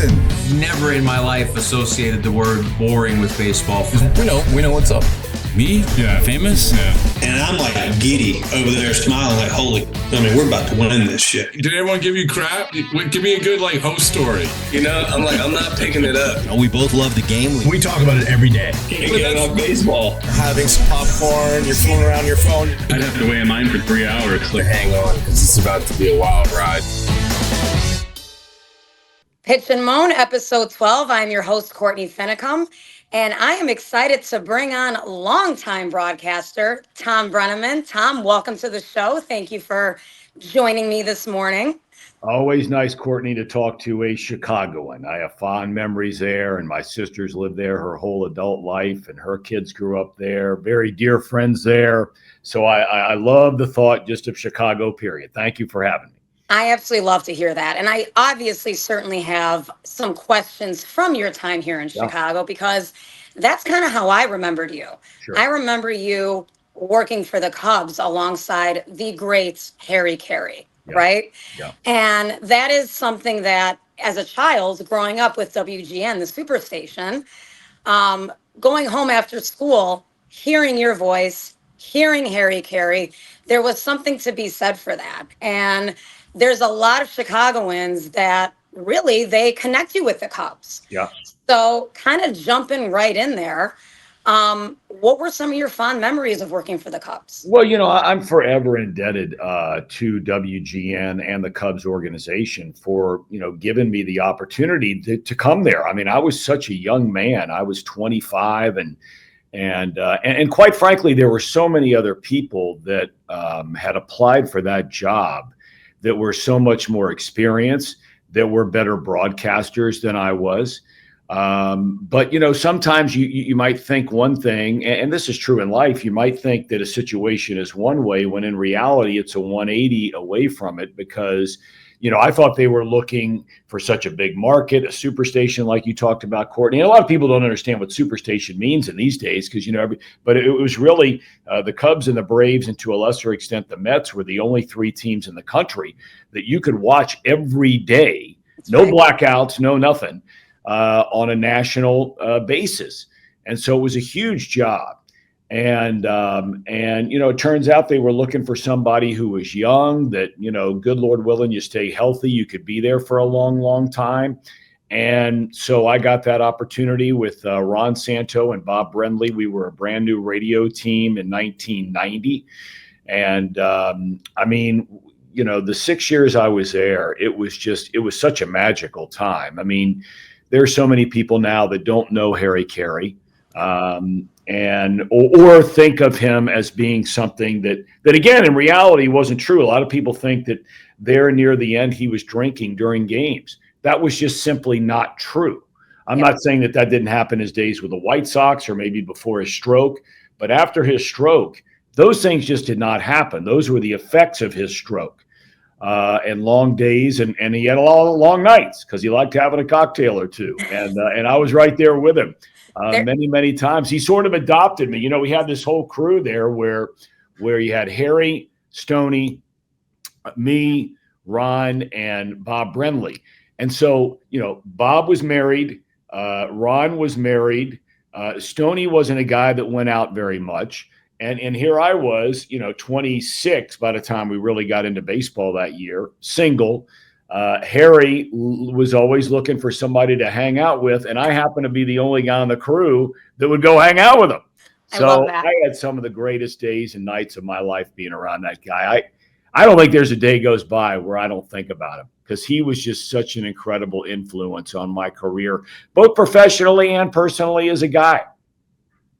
listen. Never in my life associated the word boring with baseball. We know what's up. Me? Yeah. Famous? Yeah. And I'm like giddy over there smiling like, we're about to win this shit. Did everyone give you crap? Give me a good host story. I'm not picking it up. We both love the game. We talk about it every day. Getting on baseball. Having some popcorn, you're fooling around your phone. I'd have to wait in line for 3 hours. Hang on, because it's about to be a wild ride. Pitch and Moan, episode 12. I'm your host, Courtney Finnicum, and I am excited to bring on longtime broadcaster, Thom Brennaman. Thom, welcome to the show. Thank you for joining me this morning. Always nice, Courtney, to talk to a Chicagoan. I have fond memories there, and my sister's lived there her whole adult life, and her kids grew up there. Very dear friends there. So I love the thought just of Chicago, period. Thank you for having me. I absolutely love to hear that. And I obviously certainly have some questions from your time here in Chicago, because that's kind of how I remembered you. Sure. I remember you working for the Cubs alongside the great Harry Carey, right? Yeah. And that is something that, as a child growing up with WGN, the Superstation, going home after school, hearing your voice, hearing Harry Carey, there was something to be said for that. And there's a lot of Chicagoans that really, they connect you with the Cubs. Yeah. So kind of jumping right in there, what were some of your fond memories of working for the Cubs? Well, I'm forever indebted to WGN and the Cubs organization for, giving me the opportunity to come there. I mean, I was such a young man. I was 25 and quite frankly, there were so many other people that had applied for that job that were so much more experienced, that were better broadcasters than I was. But, sometimes you might think one thing, and this is true in life, you might think that a situation is one way when in reality it's a 180 away from it, because, I thought they were looking for such a big market, a superstation like you talked about, Courtney. And a lot of people don't understand what superstation means in these days, because, but it was really the Cubs and the Braves, and to a lesser extent the Mets, were the only three teams in the country that you could watch every day. That's no right. Blackouts, no nothing, on a national basis. And so it was a huge job. And it turns out they were looking for somebody who was young, that, good Lord willing, you stay healthy, you could be there for a long, long time. And so I got that opportunity with Ron Santo and Bob Brenly. We were a brand new radio team in 1990. And the 6 years I was there, it was such a magical time. I mean, there's so many people now that don't know Harry Carey. Or think of him as being something that again, in reality wasn't true. A lot of people think that there near the end, he was drinking during games. That was just simply not true. I'm not saying that didn't happen his days with the White Sox or maybe before his stroke, but after his stroke, those things just did not happen. Those were the effects of his stroke, and long days. And he had a lot of long nights because he liked having a cocktail or two. And I was right there with him. Many, many times. He sort of adopted me. We had this whole crew there where you had Harry, Stoney, me, Ron, and Bob Brenly. And so, Bob was married. Ron was married. Stoney wasn't a guy that went out very much. And here I was, 26 by the time we really got into baseball that year, single. Harry was always looking for somebody to hang out with, and I happened to be the only guy on the crew that would go hang out with him. So I had some of the greatest days and nights of my life being around that guy. I don't think there's a day goes by where I don't think about him, because he was just such an incredible influence on my career, both professionally and personally as a guy.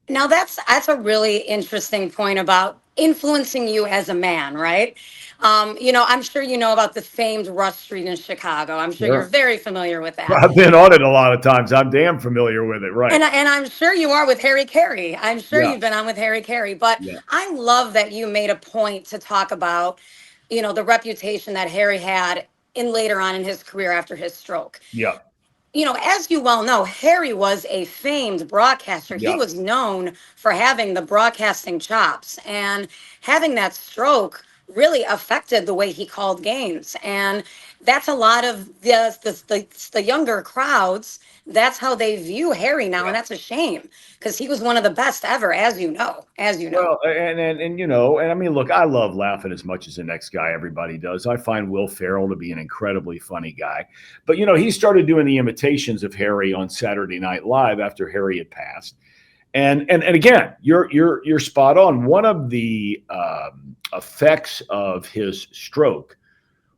Now that's a really interesting point about influencing you as a man, right? I'm sure you know about the famed Rush Street in Chicago. I'm sure you're very familiar with that. I've been on it a lot of times. I'm damn familiar with it, right? And I'm sure you are with Harry Carey. I'm sure you've been on with Harry Carey. But I love that you made a point to talk about, the reputation that Harry had later on in his career after his stroke. Yeah. As you well know, Harry was a famed broadcaster. He was known for having the broadcasting chops, and having that stroke really affected the way he called games. And that's a lot of the younger crowds. That's how they view Harry now, and that's a shame because he was one of the best ever, as you know. Well, and you know, and I mean, look, I love laughing as much as the next guy. Everybody does. I find Will Ferrell to be an incredibly funny guy. But you know, he started doing the imitations of Harry on Saturday Night Live after Harry had passed. And again, you're spot on. One of the effects of his stroke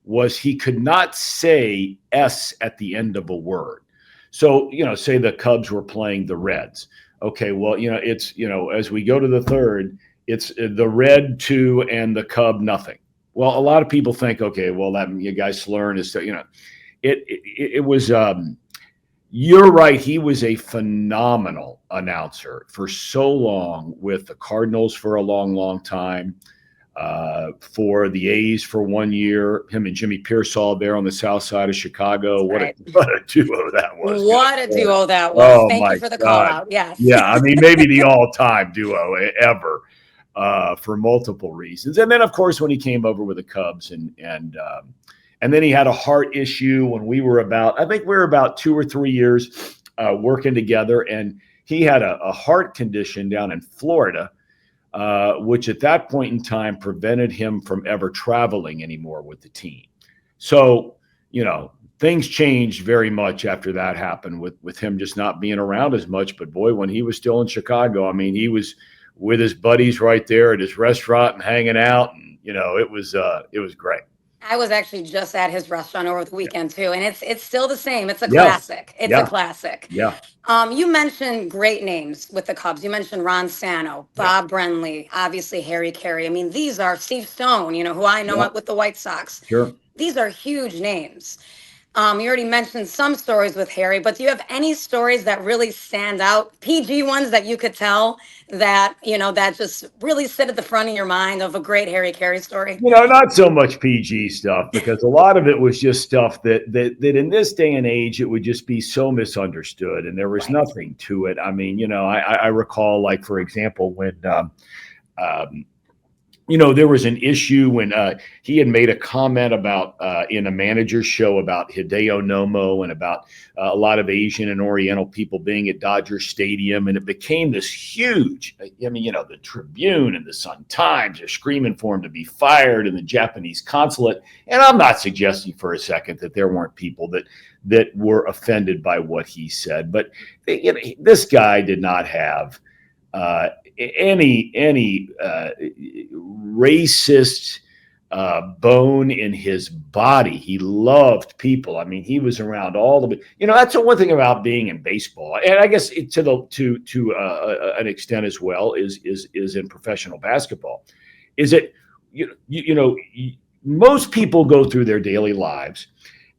was he could not say S at the end of a word. So, you know, say the Cubs were playing the Reds. Okay, well, you know, it's, you know, as we go to the third, it's the Red 2 and the Cub nothing. Well, a lot of people think, okay, well, that you guys slurring is, you know, it was, you're right. He was a phenomenal announcer for so long with the Cardinals for a long, long time. For the A's for 1 year, him and Jimmy Pearsall there on the south side of Chicago. What a duo that was. What a duo that was. Oh, Thank you for the call out. Yes. Yeah, I mean, maybe the all-time duo ever for multiple reasons. And then, of course, when he came over with the Cubs and then he had a heart issue when we were about, I think we were about 2 or 3 years working together, and he had a heart condition down in Florida. Which at that point in time prevented him from ever traveling anymore with the team. So, you know, things changed very much after that happened with him just not being around as much. But boy, when he was still in Chicago, I mean, he was with his buddies right there at his restaurant and hanging out. And, you know, it was great. I was actually just at his restaurant over the weekend too, and it's still the same. It's a classic. It's a classic. Yeah. You mentioned great names with the Cubs. You mentioned Ron Santo, Bob Brenly, obviously Harry Carey. I mean, these are Steve Stone, you know, who I know with the White Sox. Sure. These are huge names. You already mentioned some stories with Harry, but do you have any stories that really stand out? PG ones that you could tell that, you know, that just really sit at the front of your mind of a great Harry Carey story? You know, not so much PG stuff, because a lot of it was just stuff that in this day and age, it would just be so misunderstood, and there was nothing to it. I mean, you know, I recall, like, for example, when you know, there was an issue when he had made a comment about in a manager's show about Hideo Nomo and about a lot of Asian and Oriental people being at Dodger Stadium. And it became this huge, I mean, you know, the Tribune and the Sun-Times are screaming for him to be fired in the Japanese consulate. And I'm not suggesting for a second that there weren't people that were offended by what he said. But you know, this guy did not have any racist bone in his body. He loved people. I mean, he was around all the, you know, that's the one thing about being in baseball, and I guess to an extent as well is in professional basketball, is that you know most people go through their daily lives,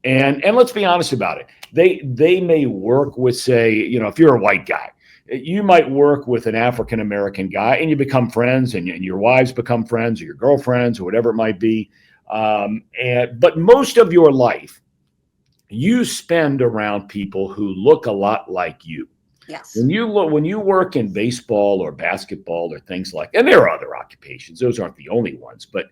and let's be honest about it. They may work with, say, you know, if you're a white guy, you might work with an African-American guy and you become friends, and your wives become friends, or your girlfriends, or whatever it might be. But most of your life, you spend around people who look a lot like you. Yes. When you work in baseball or basketball or things like, and there are other occupations, those aren't the only ones, but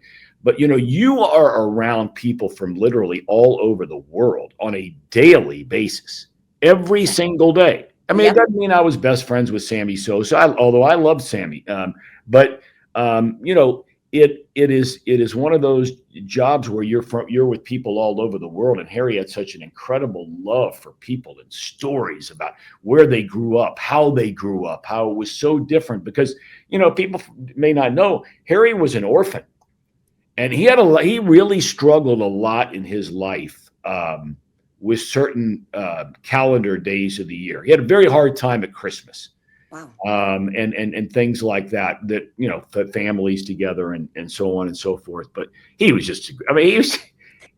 you know, you are around people from literally all over the world on a daily basis, every single day. I mean, it doesn't mean I was best friends with Sammy Sosa, although I loved Sammy. But you know, it is one of those jobs where you're with people all over the world. And Harry had such an incredible love for people and stories about where they grew up, how they grew up, how it was so different. Because, you know, people may not know, Harry was an orphan, and he really struggled a lot in his life. With certain calendar days of the year. He had a very hard time at Christmas. Wow. And things like that, you know, families together and so on and so forth. But he was just, I mean,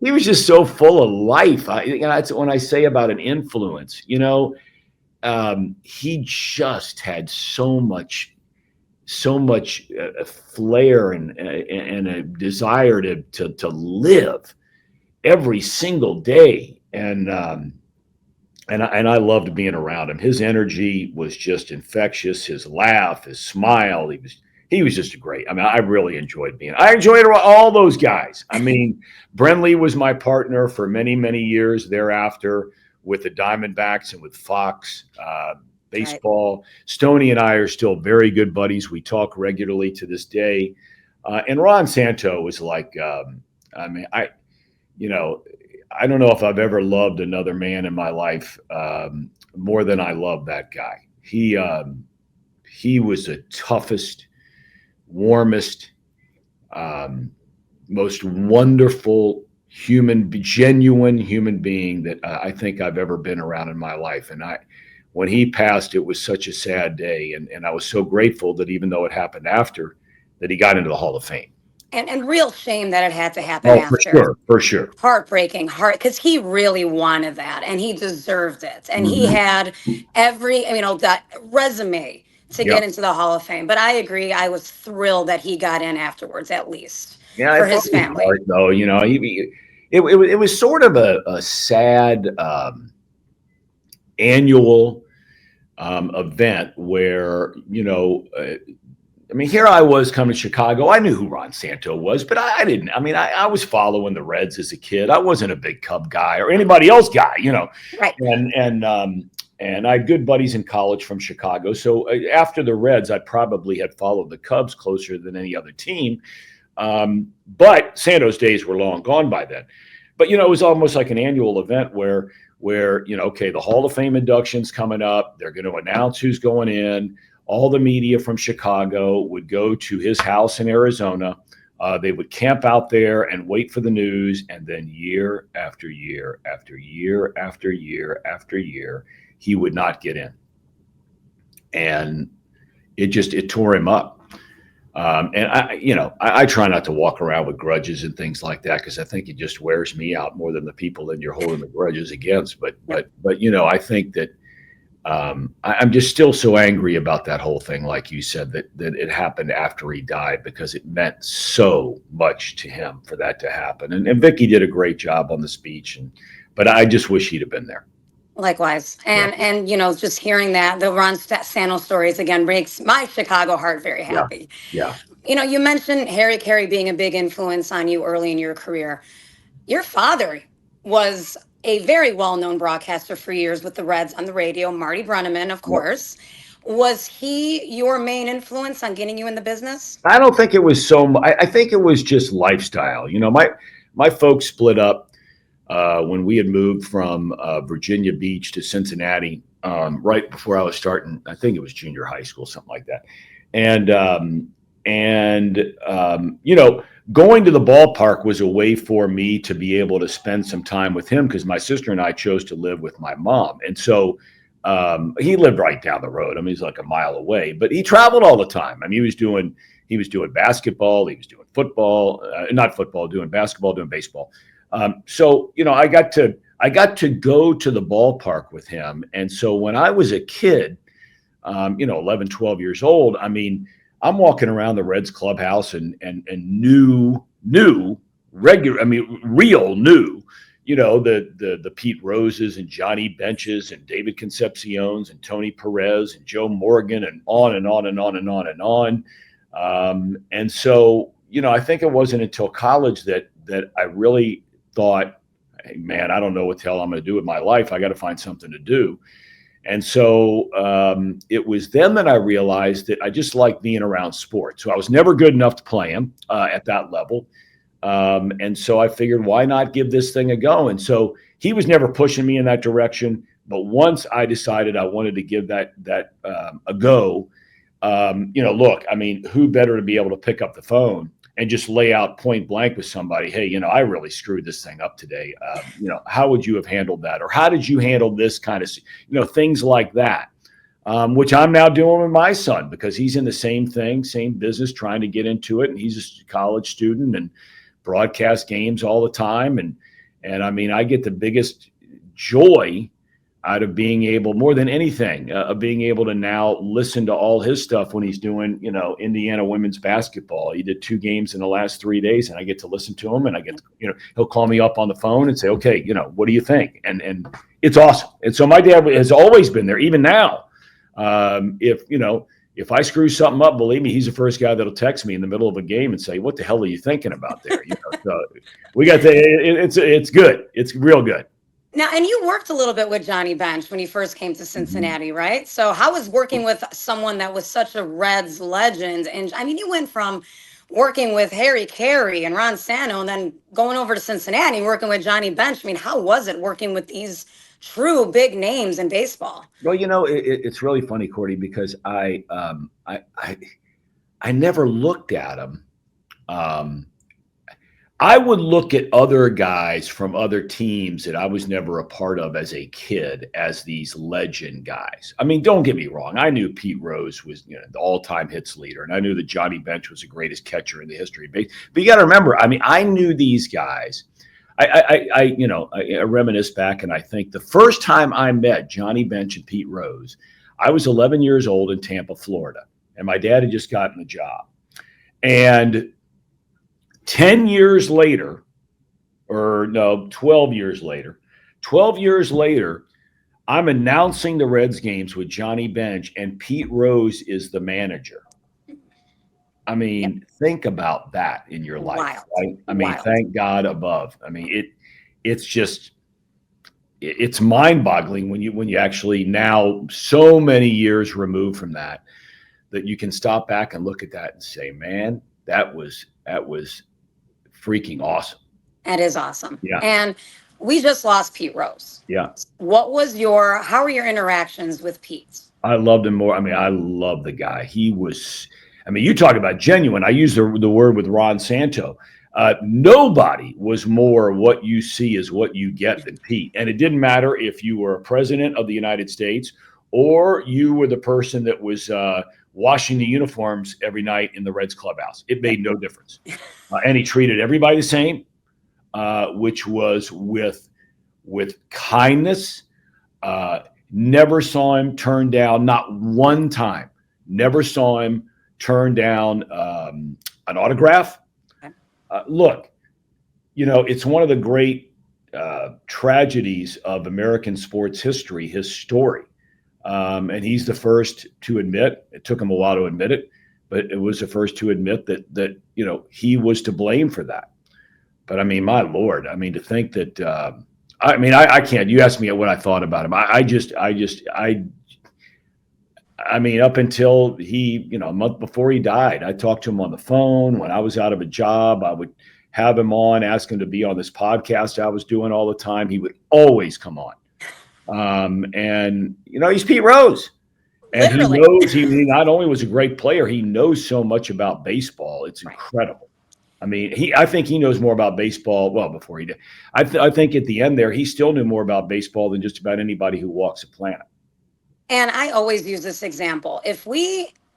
he was just so full of life. You know, that's when I say about an influence, you know, he just had so much flair and a desire to live every single day. And I loved being around him. His energy was just infectious. His laugh, his smile. he was just great. I mean, I really enjoyed I enjoyed all those guys. I mean, Brenly was my partner for many, many years thereafter with the Diamondbacks and with Fox baseball. Right. Stoney and I are still very good buddies. We talk regularly to this day. And Ron Santo was like, I mean, I don't know if I've ever loved another man in my life more than I love that guy. He was the toughest, warmest, most wonderful genuine human being that I think I've ever been around in my life. And when he passed, it was such a sad day. And I was so grateful that even though it happened after, that he got into the Hall of Fame. And real shame that it had to happen after. For sure. Heartbreaking, because he really wanted that and he deserved it. And he had that resume to get into the Hall of Fame. But I agree. I was thrilled that he got in afterwards, at least for his family. Hard, though, it was sort of a sad annual event where, I mean, here I was coming to Chicago. I knew who Ron Santo was, but I didn't. I mean, I was following the Reds as a kid. I wasn't a big Cub guy or anybody else guy, Right. And I had good buddies in college from Chicago. So after the Reds, I probably had followed the Cubs closer than any other team. But Santo's days were long gone by then. But, it was almost like an annual event where the Hall of Fame induction's coming up. They're going to announce who's going in. All the media from Chicago would go to his house in Arizona. They would camp out there and wait for the news. And then year after year after year after year after year, he would not get in. And it tore him up. And I try not to walk around with grudges and things like that, because I think it just wears me out more than the people that you're holding the grudges against. But I think that I'm just still so angry about that whole thing, like you said, that it happened after he died, because it meant so much to him for that to happen. And Vicky did a great job on the speech, but I just wish he'd have been there. Likewise. And just hearing that, the Ron Santo stories again makes my Chicago heart very happy. Yeah. You mentioned Harry Carey being a big influence on you early in your career. Your father was a very well-known broadcaster for years with the Reds on the radio, Marty Brennaman, of course. Yep. Was he your main influence on getting you in the business? I don't think it was I think it was just lifestyle. My folks split up when we had moved from Virginia Beach to Cincinnati right before I was starting. I think it was junior high school, something like that. Going to the ballpark was a way for me to be able to spend some time with him, because my sister and I chose to live with my mom. And so he lived right down the road. I mean, he's like a mile away, but he traveled all the time. I mean, he was doing basketball, he was doing football, not football, doing basketball, doing baseball. So I got to go to the ballpark with him. And so when I was a kid, 11, 12 years old, I mean, I'm walking around the Reds clubhouse and real new, the Pete Roses and Johnny Benches and David Concepciones and Tony Perez and Joe Morgan and on and on and on and on and on. And so, I think it wasn't until college that I really thought, hey, man, I don't know what the hell I'm going to do with my life. I got to find something to do. And so it was then that I realized that I just like being around sports. So I was never good enough to play them at that level. And so I figured, why not give this thing a go? And so he was never pushing me in that direction. But once I decided I wanted to give that a go, look, I mean, who better to be able to pick up the phone and just lay out point blank with somebody, hey, I really screwed this thing up today. How would you have handled that? Or how did you handle this kind of, things like that, which I'm now doing with my son, because he's in the same thing, same business, trying to get into it. And he's a college student and broadcast games all the time. And I mean, I get the biggest joy out of being able, more than anything, of being able to now listen to all his stuff when he's doing, Indiana women's basketball. He did 2 games in the last 3 days, and I get to listen to him, and I get to, he'll call me up on the phone and say, okay, what do you think? And it's awesome. And so my dad has always been there, even now. If if I screw something up, believe me, he's the first guy that'll text me in the middle of a game and say, "What the hell are you thinking about there?" So we got it's good. It's real good. Now, and you worked a little bit with Johnny Bench when you first came to Cincinnati, right? So how was working with someone that was such a Reds legend? And I mean, you went from working with Harry Carey and Ron Santo and then going over to Cincinnati, working with Johnny Bench. I mean, how was it working with these true big names in baseball? Well, it's really funny, Courtney, because I never looked at them. I would look at other guys from other teams that I was never a part of as a kid as these legend guys. I mean, don't get me wrong. I knew Pete Rose was the all-time hits leader, and I knew that Johnny Bench was the greatest catcher in the history of baseball. But you got to remember, I mean, I knew these guys. I reminisce back, and I think the first time I met Johnny Bench and Pete Rose, I was 11 years old in Tampa, Florida, and my dad had just gotten a job. And 10 years later, 12 years later, I'm announcing the Reds games with Johnny Bench, and Pete Rose is the manager. I mean, think about that in your life, right? I mean, thank God above. I mean, it's mind-boggling when you actually now, so many years removed from that you can stop back and look at that and say, man, that was freaking awesome. That is awesome. Yeah. And we just lost Pete Rose. Yeah. How were your interactions with Pete? I loved him more. I mean, I love the guy. You talk about genuine. I use the word with Ron Santo. Nobody was more what you see is what you get than Pete. And it didn't matter if you were a president of the United States or you were the person that was washing the uniforms every night in the Reds clubhouse. It made no difference. And he treated everybody the same, which was with kindness. Never saw him turn down, not one time. Never saw him turn down an autograph. Look, it's one of the great tragedies of American sports history, his story. And he's the first to admit, it took him a while to admit it, but it was the first to admit that he was to blame for that. But I mean, my Lord, I mean, to think that, I can't, you asked me what I thought about him. I mean, up until he, a month before he died, I talked to him on the phone. When I was out of a job, I would have him on, ask him to be on this podcast I was doing all the time. He would always come on. And he's Pete Rose, and Literally. he not only was a great player, he knows so much about baseball. It's incredible. I mean, I think he knows more about baseball. Well, before he did, I think at the end there, he still knew more about baseball than just about anybody who walks the planet. And I always use this example.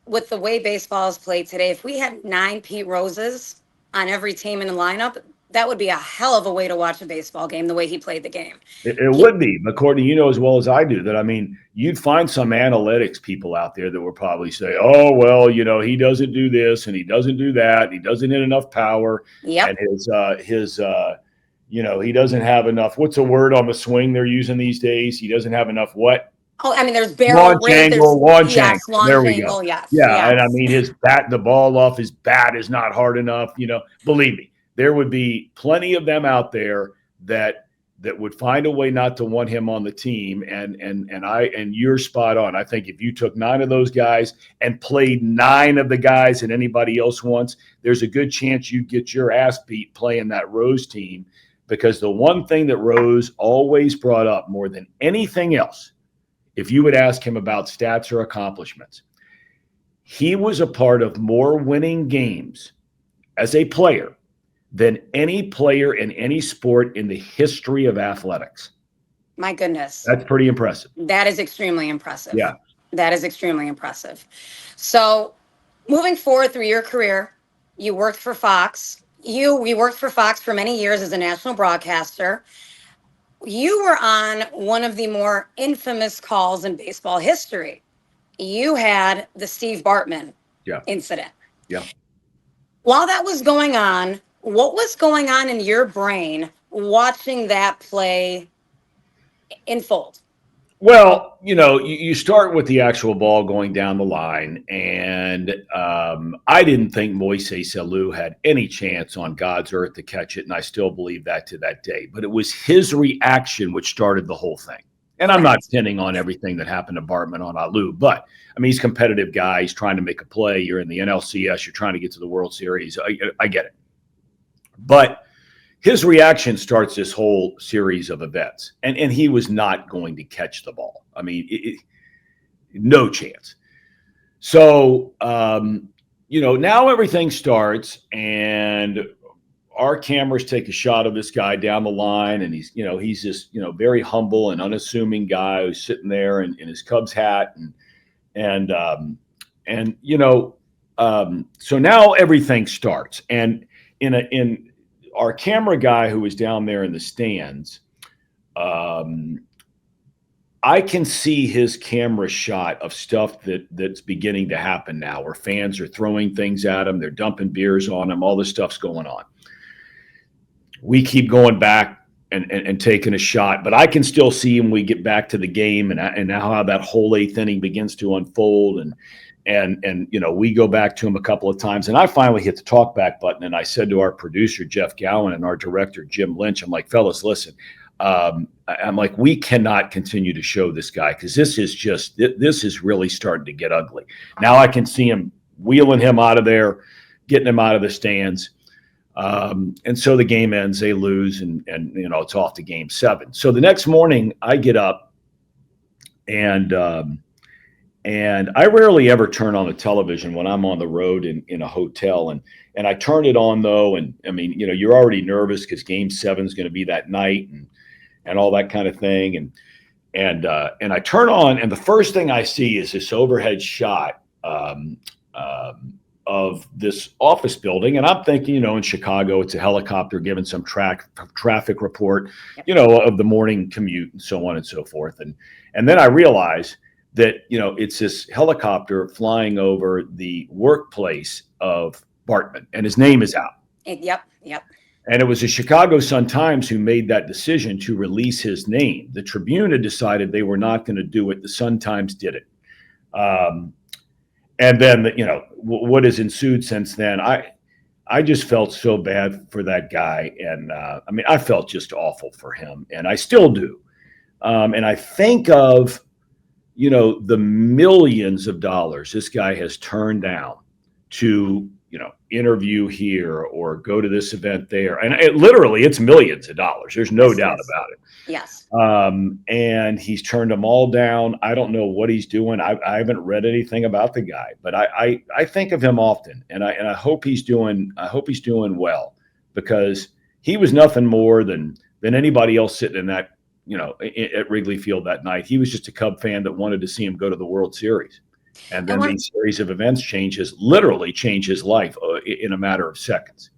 With the way baseball is played today, if we had 9 Pete Roses on every team in the lineup, that would be a hell of a way to watch a baseball game, the way he played the game. It would be. But Courtney, you know as well as I do that, I mean, you'd find some analytics people out there that would probably say, oh, well, he doesn't do this and he doesn't do that. And he doesn't hit enough power. Yep. And he doesn't have enough. What's the word on the swing they're using these days? He doesn't have enough what? Oh, I mean, there's barrel rate. Launch angle. There we go. Yes. Yeah. And I mean, the ball off his bat is not hard enough. Believe me. There would be plenty of them out there that would find a way not to want him on the team. And you're spot on. I think if you took 9 of those guys and played 9 of the guys that anybody else wants, there's a good chance you get your ass beat playing that Rose team, because the one thing that Rose always brought up more than anything else, if you would ask him about stats or accomplishments, he was a part of more winning games as a player than any player in any sport in the history of athletics. My goodness. That's pretty impressive. That is extremely impressive. Yeah. That is extremely impressive. So moving forward through your career, you worked for Fox. We worked for Fox for many years as a national broadcaster. You were on one of the more infamous calls in baseball history. You had the Steve Bartman incident. Yeah. While that was going on, what was going on in your brain watching that play unfold? Well, you start with the actual ball going down the line, and I didn't think Moises Alou had any chance on God's earth to catch it, and I still believe that to that day. But it was his reaction which started the whole thing. And I'm not pinning on everything that happened to Bartman on Alou, but I mean, he's a competitive guy. He's trying to make a play. You're in the NLCS. You're trying to get to the World Series. I get it. But his reaction starts this whole series of events, and he was not going to catch the ball. I mean, no chance. So, now everything starts, and our cameras take a shot of this guy down the line, and he's this, very humble and unassuming guy who's sitting there in his Cubs hat, so now everything starts, and in our camera guy who was down there in the stands, I can see his camera shot of stuff that's beginning to happen now, where fans are throwing things at him, they're dumping beers on him, all this stuff's going on. We keep going back and taking a shot, but I can still see him. We get back to the game, and now how that whole eighth inning begins to unfold, and we go back to him a couple of times, and I finally hit the talk back button, and I said to our producer Jeff Gowan and our director Jim Lynch, I'm like, fellas, listen, I'm like, we cannot continue to show this guy, because this is really starting to get ugly. Now I can see him wheeling him out of there, getting him out of the stands. And so the game ends, they lose, and it's off to game 7. So the next morning I get up, and I rarely ever turn on the television when I'm on the road in a hotel, and I turn it on though. And I mean, you're already nervous because game 7 is going to be that night and all that kind of thing. And I turn on, and the first thing I see is this overhead shot, of this office building. And I'm thinking, in Chicago, it's a helicopter giving some traffic report, of the morning commute and so on and so forth. And then I realize that, it's this helicopter flying over the workplace of Bartman, and his name is out. Yep. And it was the Chicago Sun-Times who made that decision to release his name. The Tribune had decided they were not going to do it. The Sun-Times did it. And then, what has ensued since then, I just felt so bad for that guy. And I felt just awful for him, and I still do. And I think of, the millions of dollars this guy has turned down to, interview here or go to this event there. And it's millions of dollars. There's no doubt about it. Yes. And he's turned them all down. I don't know what he's doing. I haven't read anything about the guy, but I think of him often, and I hope he's doing well, because he was nothing more than anybody else sitting in that, at Wrigley Field that night. He was just a Cub fan that wanted to see him go to the World Series. And then these series of events literally change his life in a matter of seconds.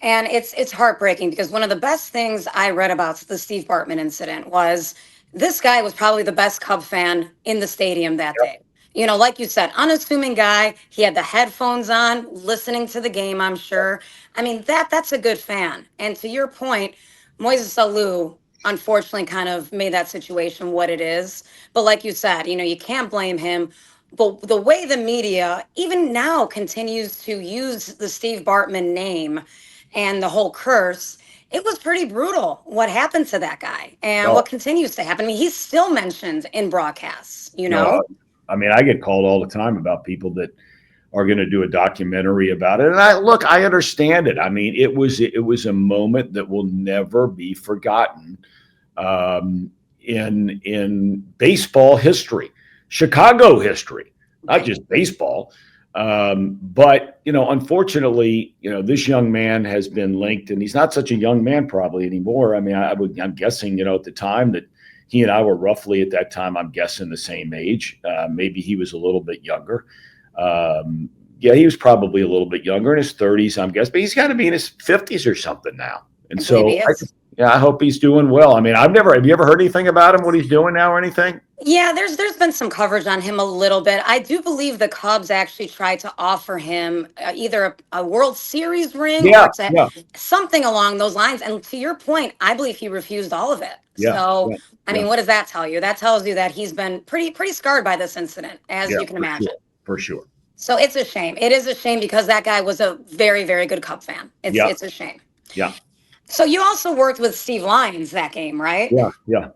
And it's heartbreaking, because one of the best things I read about the Steve Bartman incident was this guy was probably the best Cub fan in the stadium that day. Like you said, unassuming guy. He had the headphones on, listening to the game, I'm sure. I mean, that's a good fan. And to your point, Moises Alou unfortunately kind of made that situation what it is. But like you said, you can't blame him. But the way the media, even now, continues to use the Steve Bartman name and the whole curse, it was pretty brutal what happened to that guy, and what continues to happen. I mean, he's still mentioned in broadcasts, I get called all the time about people that are going to do a documentary about it. And I understand it. I mean, it was a moment that will never be forgotten in baseball history, Chicago history, not just baseball. But, unfortunately, this young man has been linked, and he's not such a young man probably anymore. I mean, I'm guessing, at the time that he and I were roughly at that time, I'm guessing the same age. Maybe he was a little bit younger. He was probably a little bit younger, in his 30s, I'm guessing, but he's got to be in his 50s or something now. And so I hope he's doing well. I mean, have you ever heard anything about him, what he's doing now or anything? Yeah, there's been some coverage on him a little bit. I do believe the Cubs actually tried to offer him either a World Series ring or something along those lines. And to your point, I believe he refused all of it. I mean, what does that tell you? That tells you that he's been pretty scarred by this incident, as you can imagine. For sure. So it's a shame. It is a shame because that guy was a very, very good Cub fan. It's a shame. Yeah. So you also worked with Steve Lyons that game, right? Yeah.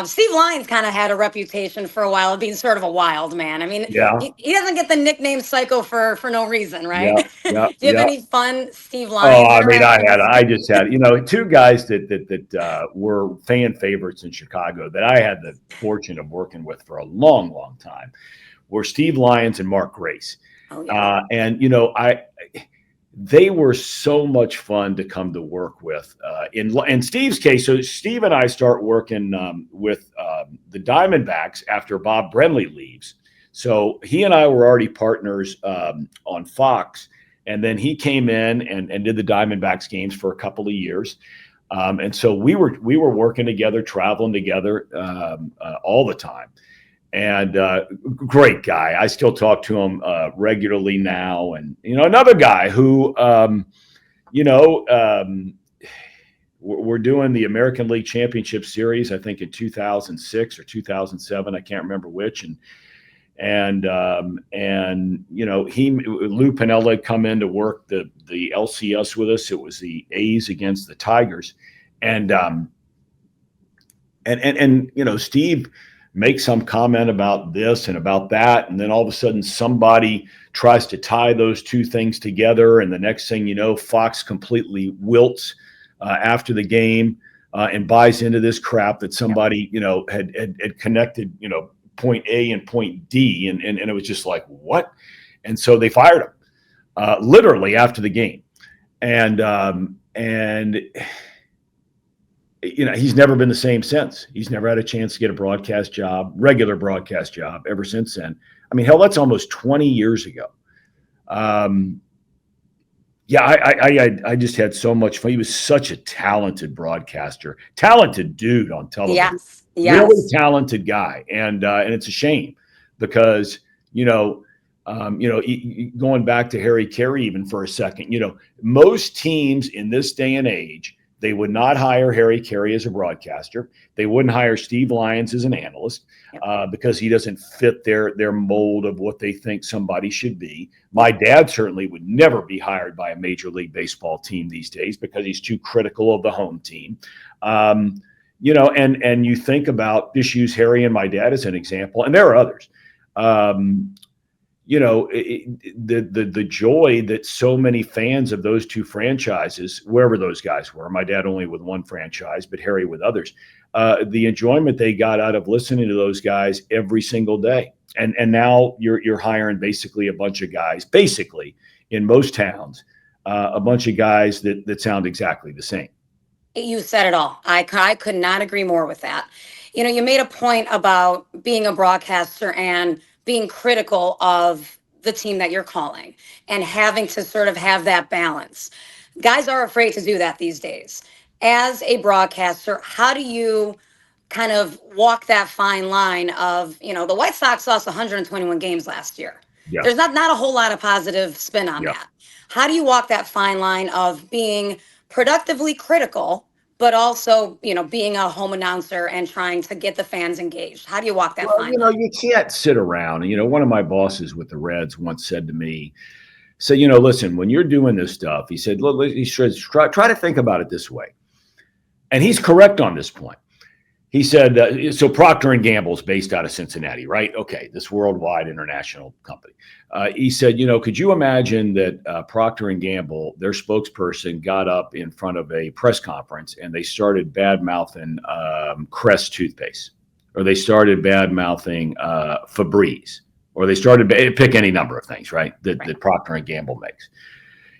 Steve Lyons kind of had a reputation for a while of being sort of a wild man. I mean, he doesn't get the nickname Psycho for no reason, right? Yeah. Do you have any fun Steve Lyons? Oh, I mean, I just had, two guys that were fan favorites in Chicago that I had the fortune of working with for a long, long time were Steve Lyons and Mark Grace. Oh, yeah. And they were so much fun to come to work with. In Steve's case, so Steve and I start working with the Diamondbacks after Bob Brenly leaves. So he and I were already partners on Fox, and then he came in and did the Diamondbacks games for a couple of years. And so we were working together, traveling together all the time. And great guy. I still talk to him regularly now. And, another guy who, we're doing the American League Championship Series, I think in 2006 or 2007. I can't remember which. Lou Piniella had come in to work the LCS with us. It was the A's against the Tigers. And Steve make some comment about this and about that. And then all of a sudden somebody tries to tie those two things together. And the next thing you know, Fox completely wilts after the game and buys into this crap that somebody, had connected, point A and point D. And it was just like, what? And so they fired him literally after the game. And he's never been the same since. He's never had a chance to get a regular broadcast job ever since then. I mean, hell, that's almost 20 years ago. I just had so much fun. He was such a talented broadcaster, talented dude on television. Yes. Really talented guy. And it's a shame because, going back to Harry Carey even for a second, most teams in this day and age, they would not hire Harry Carey as a broadcaster. They wouldn't hire Steve Lyons as an analyst because he doesn't fit their mold of what they think somebody should be. My dad certainly would never be hired by a Major League Baseball team these days because he's too critical of the home team. And you think about, just use Harry and my dad as an example, and there are others. The joy that so many fans of those two franchises, wherever those guys were, my dad only with one franchise, but Harry with others, the enjoyment they got out of listening to those guys every single day. And now you're hiring basically a bunch of guys, basically in most towns, a bunch of guys that sound exactly the same. You said it all. I could not agree more with that. You made a point about being a broadcaster and being critical of the team that you're calling and having to sort of have that balance. Guys are afraid to do that these days. As a broadcaster, how do you kind of walk that fine line of, the White Sox lost 121 games last year. Yeah. There's not a whole lot of positive spin on that. How do you walk that fine line of being productively critical, but also, being a home announcer and trying to get the fans engaged? How do you walk that fine line? You can't sit around. One of my bosses with the Reds once said to me, listen, when you're doing this stuff, he said, look, he said, try to think about it this way. And he's correct on this point. He said, so Procter & Gamble is based out of Cincinnati, right? Okay, this worldwide international company. He said, could you imagine that Procter & Gamble, their spokesperson, got up in front of a press conference and they started bad-mouthing Crest toothpaste, or they started bad-mouthing Febreze, or they started, pick any number of things, right, that Procter & Gamble makes.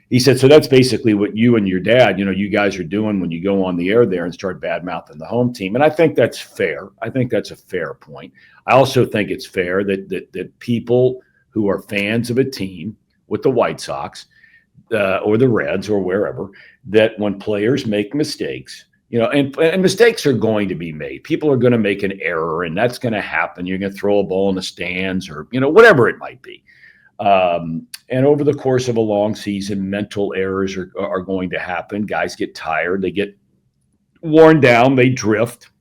He said, so that's basically what you and your dad, you guys are doing when you go on the air there and start bad-mouthing the home team. And I think that's fair. I think that's a fair point. I also think it's fair that people who are fans of a team with the White Sox or the Reds or wherever, that when players make mistakes, and mistakes are going to be made. People are going to make an error, and that's going to happen. You're going to throw a ball in the stands or, whatever it might be. And over the course of a long season, mental errors are going to happen. Guys get tired. They get worn down. They drift.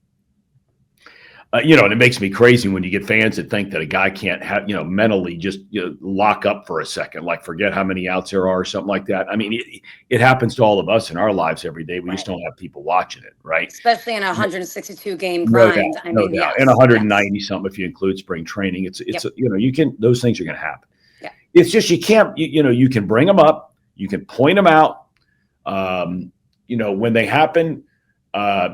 And it makes me crazy when you get fans that think that a guy can't have, mentally just lock up for a second, like forget how many outs there are or something like that. I mean, it happens to all of us in our lives every day. We just don't have people watching it, right? Especially in a 162 game No grind. doubt, I no mean, doubt. yes, And 190 something if you include spring training. It's those things are going to happen. Yeah. It's just you can't, you can bring them up, you can point them out. When they happen,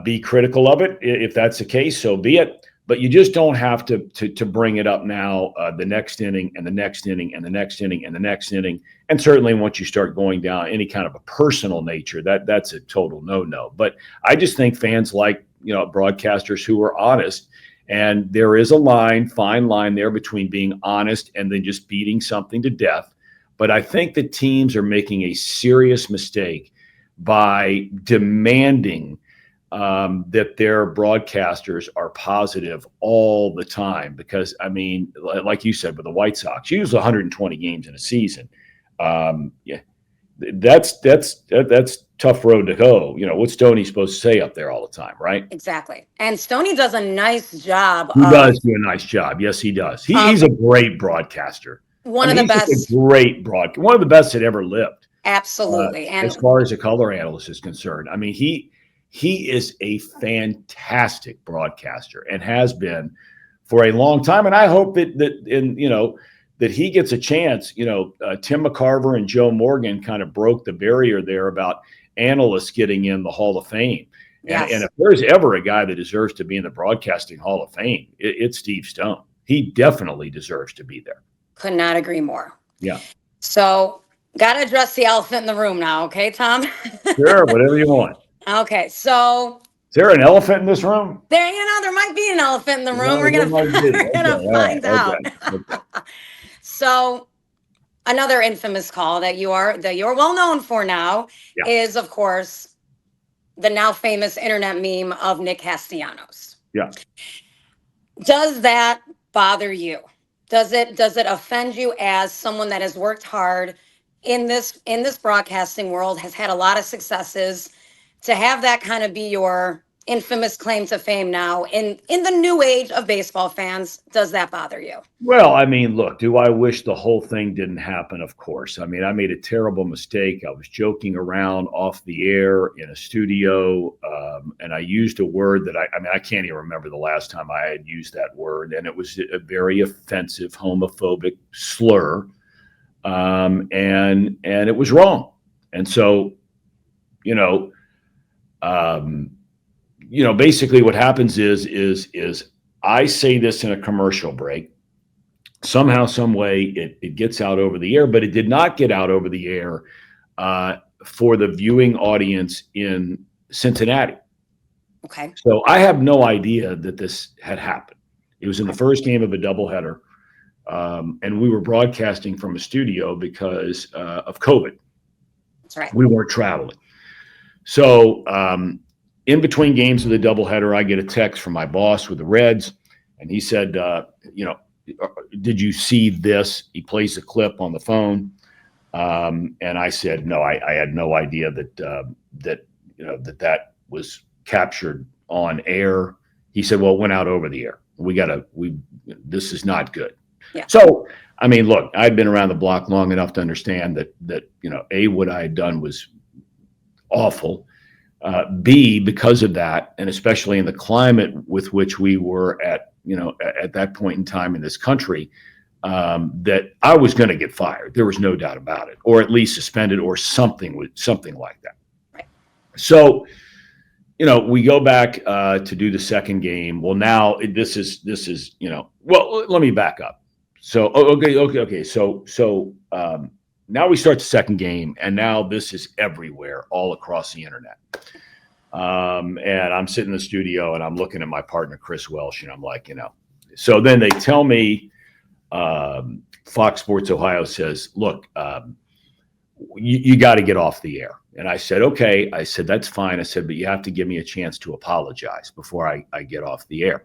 be critical of it. If that's the case, so be it. But you just don't have to bring it up now, the next inning and the next inning and the next inning and the next inning. And certainly once you start going down any kind of a personal nature, that's a total no-no. But I just think fans like, broadcasters who are honest. And there is a fine line there between being honest and then just beating something to death. But I think the teams are making a serious mistake by demanding that their broadcasters are positive all the time. Because, I mean, like you said, with the White Sox, usually 120 games in a season. That's tough road to go. What's Stoney supposed to say up there all the time, right? Exactly. And Stoney does a nice job. He does do a nice job. Yes, he does. He's a great broadcaster. One of the best. One of the best that ever lived. Absolutely. And as far as a color analyst is concerned, I mean, he is a fantastic broadcaster and has been for a long time. And I hope that he gets a chance. Tim McCarver and Joe Morgan kind of broke the barrier there about analysts getting in the Hall of Fame. yes. And if there's ever a guy that deserves to be in the Broadcasting Hall of Fame, it's Steve Stone. He definitely deserves to be there. Could not agree more. Yeah. So got to address the elephant in the room now. Okay, Tom? Sure, whatever you want. Okay. So Is there an elephant in this room? there might be an elephant in the room. No, We're there going might be. to find out. Okay. So another infamous call that you're well known for now is, of course, the now famous internet meme of Nick Castellanos. Yeah. Does that bother you? Does it offend you as someone that has worked hard in this broadcasting world, has had a lot of successes, to have that kind of be your infamous claim to fame now in the new age of baseball fans? Does that bother you? Well, I mean, look, do I wish the whole thing didn't happen? Of course. I mean, I made a terrible mistake. I was joking around off the air in a studio, and I used a word that I can't even remember the last time I had used that word, and it was a very offensive, homophobic slur, and it was wrong. And so, basically what happens is I say this in a commercial break. Somehow, some way, it gets out over the air, but it did not get out over the air for the viewing audience in Cincinnati. Okay. So I have no idea that this had happened. It was in the first game of a doubleheader, and we were broadcasting from a studio because of COVID. That's right. We weren't traveling. So in between games of the doubleheader, I get a text from my boss with the Reds, and he said, did you see this? He plays a clip on the phone, and I said, no, I had no idea that was captured on air. He said, well, it went out over the air. This is not good. Yeah. So, I mean, look, I've been around the block long enough to understand that what I had done was awful. B, because of that, and especially in the climate with which we were at that point in time in this country, that I was going to get fired. There was no doubt about it, or at least suspended, or something like that. Right. So, we go back to do the second game. Well, now this is well, let me back up. So, okay. So now we start the second game, and now this is everywhere, all across the internet. And I'm sitting in the studio, and I'm looking at my partner, Chris Welsh, and I'm like, So then they tell me, Fox Sports Ohio says, look, you got to get off the air. And I said, okay. I said, that's fine. I said, but you have to give me a chance to apologize before I get off the air.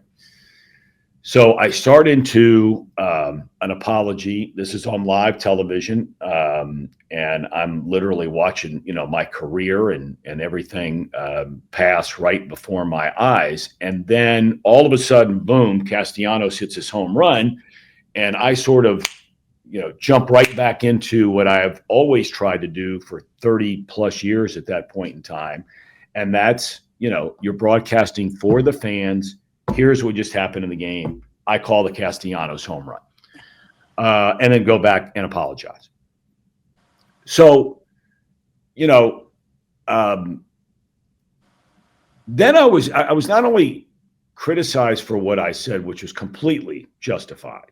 So I start into an apology. This is on live television, and I'm literally watching, my career and everything pass right before my eyes. And then all of a sudden, boom, Castellanos hits his home run, and I sort of, jump right back into what I have always tried to do for 30 plus years at that point in time, and that's, you're broadcasting for the fans. Here's what just happened in the game. I call the Castellanos home run, and then go back and apologize. So, then I was not only criticized for what I said, which was completely justified,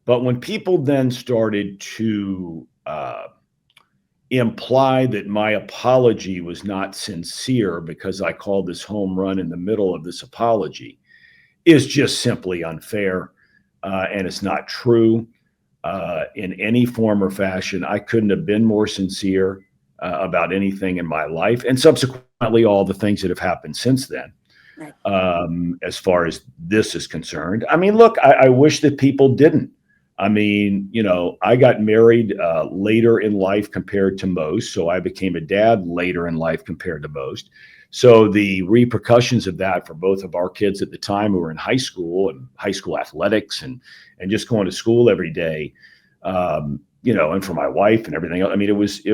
but when people then started to imply that my apology was not sincere because I called this home run in the middle of this apology, is just simply unfair, and it's not true in any form or fashion. I couldn't have been more sincere about anything in my life, and subsequently all the things that have happened since then. Right. As far as this is concerned, I mean, look, I wish that people didn't. I mean, I got married later in life compared to most, so I became a dad later in life compared to most. So the repercussions of that for both of our kids at the time who were in high school and high school athletics and just going to school every day, and for my wife and everything else. I mean, it was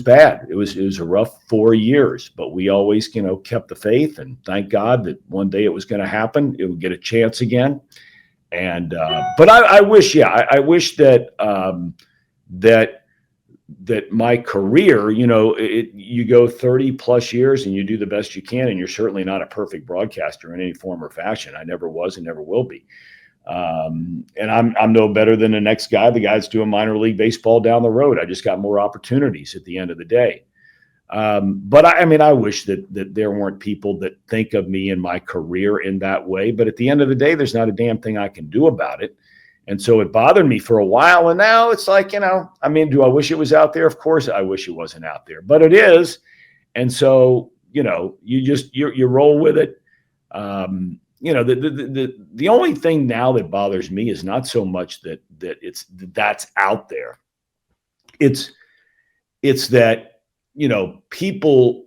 bad. It was a rough 4 years, but we always, kept the faith, and thank God that one day it was going to happen. It would get a chance again. And, but I wish, I wish that, that my career, you go 30 plus years and you do the best you can, and you're certainly not a perfect broadcaster in any form or fashion. I never was and never will be. And I'm no better than the next guy. The guy's doing minor league baseball down the road. I just got more opportunities at the end of the day. But I wish that there weren't people that think of me and my career in that way. But at the end of the day, there's not a damn thing I can do about it. And so it bothered me for a while. And now it's like, do I wish it was out there? Of course, I wish it wasn't out there, but it is. And so, you roll with it. The only thing now that bothers me is not so much that's out there. It's that, people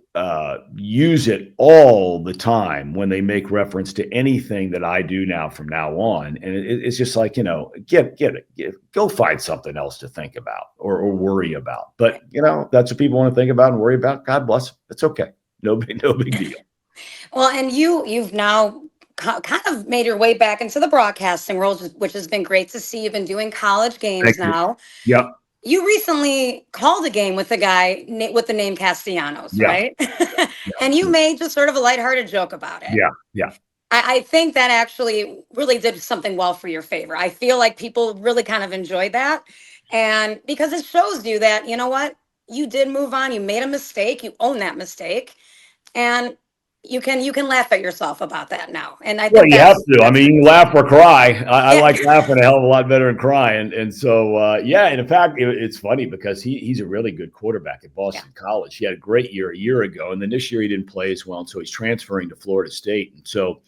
use it all the time when they make reference to anything that I do now from now on. And it's just like, go find something else to think about or worry about. But, that's what people want to think about and worry about. God bless them. It's okay. No big deal. Well, and you've now kind of made your way back into the broadcasting world, which has been great to see. You've been doing college games now. Yep. You recently called a game with a guy with the name Castellanos, right? Yeah. And you made just sort of a lighthearted joke about it. Yeah. I think that actually really did something well for your favor. I feel like people really kind of enjoyed that. And because it shows you that, you know what, you did move on. You made a mistake. You own that mistake. And you can laugh at yourself about that now. And I think you have to. I mean, you can laugh or cry. I like laughing a hell of a lot better than crying. And so, and in fact, it's funny because he's a really good quarterback at Boston College. He had a great year a year ago, and then this year he didn't play as well. And so he's transferring to Florida State. And so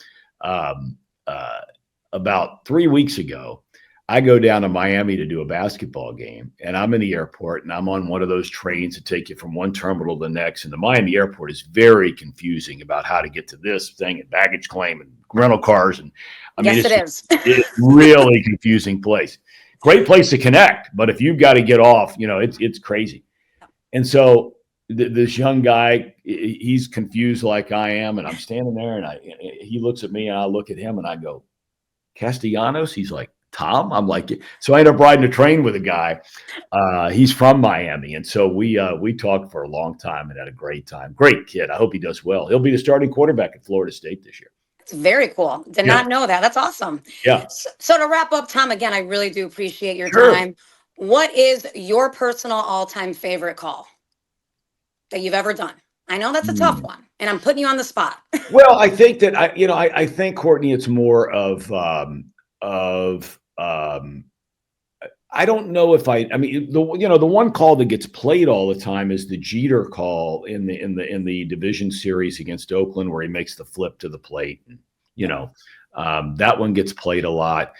about 3 weeks ago, I go down to Miami to do a basketball game, and I'm in the airport, and I'm on one of those trains that take you from one terminal to the next. And the Miami airport is very confusing about how to get to this thing and baggage claim and rental cars. And it's a really confusing place. Great place to connect, but if you've got to get off, it's crazy. And so this young guy, he's confused like I am, and I'm standing there, and he looks at me, and I look at him, and I go, Castellanos? He's like, Tom? I'm like, so I ended up riding a train with a guy. He's from Miami. And so we talked for a long time and had a great time. Great kid. I hope he does well. He'll be the starting quarterback at Florida State this year. It's very cool. Did not know that. That's awesome. Yeah. So to wrap up, Tom, again, I really do appreciate your time. What is your personal all-time favorite call that you've ever done? I know that's a tough one, and I'm putting you on the spot. Well, I think that I think, Courtney, it's more of I don't know if the one call that gets played all the time is the Jeter call in the division series against Oakland, where he makes the flip to the plate. And, That one gets played a lot.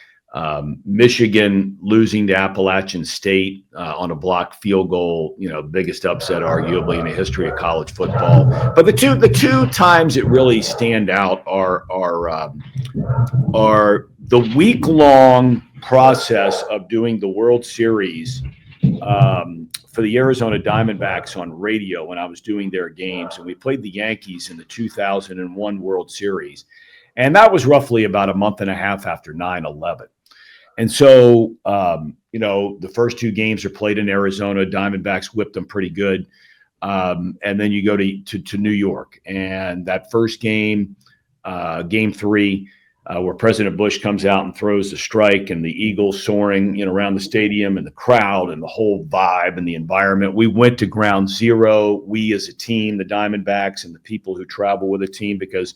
Michigan losing to Appalachian State on a blocked field goal, biggest upset arguably in the history of college football. But the two times it really stand out are the week-long process of doing the World Series for the Arizona Diamondbacks on radio when I was doing their games, and we played the Yankees in the 2001 World Series. And that was roughly about a month and a half after 9/11. And so, the first two games are played in Arizona. Diamondbacks whipped them pretty good. And then you go to New York. And that first game, game 3, where President Bush comes out and throws the strike and the Eagles soaring around the stadium and the crowd and the whole vibe and the environment. We went to ground zero, we as a team, the Diamondbacks and the people who travel with the team, because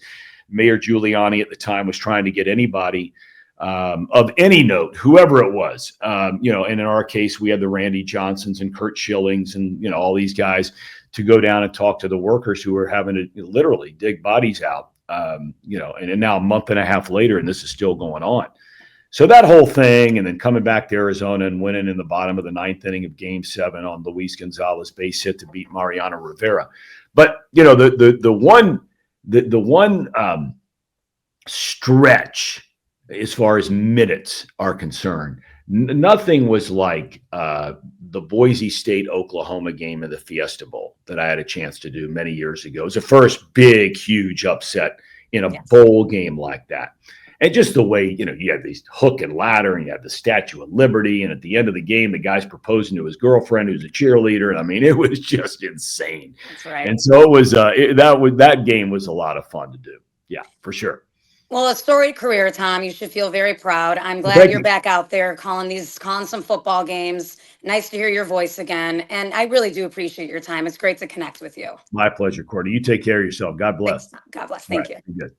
Mayor Giuliani at the time was trying to get anybody of any note, whoever it was, and in our case, we had the Randy Johnsons and Kurt Schillings and, all these guys to go down and talk to the workers who were having to literally dig bodies out, and now a month and a half later, and this is still going on. So that whole thing, and then coming back to Arizona and winning in the bottom of the 9th inning of Game 7 on Luis Gonzalez base hit to beat Mariano Rivera. But, the one stretch as far as minutes are concerned, nothing was like the Boise State Oklahoma game of the Fiesta Bowl that I had a chance to do many years ago. It was the first big, huge upset in a bowl game like that. And just the way, you had these hook and ladder, and you had the Statue of Liberty, and at the end of the game, the guy's proposing to his girlfriend who's a cheerleader. And I mean, it was just insane. That's right. And so it was that game was a lot of fun to do. Yeah, for sure. Well, a storied career, Thom. You should feel very proud. I'm glad you're back out there calling some football games. Nice to hear your voice again. And I really do appreciate your time. It's great to connect with you. My pleasure, Courtney. You take care of yourself. God bless. Thanks, Thom. God bless. Thank you. Good.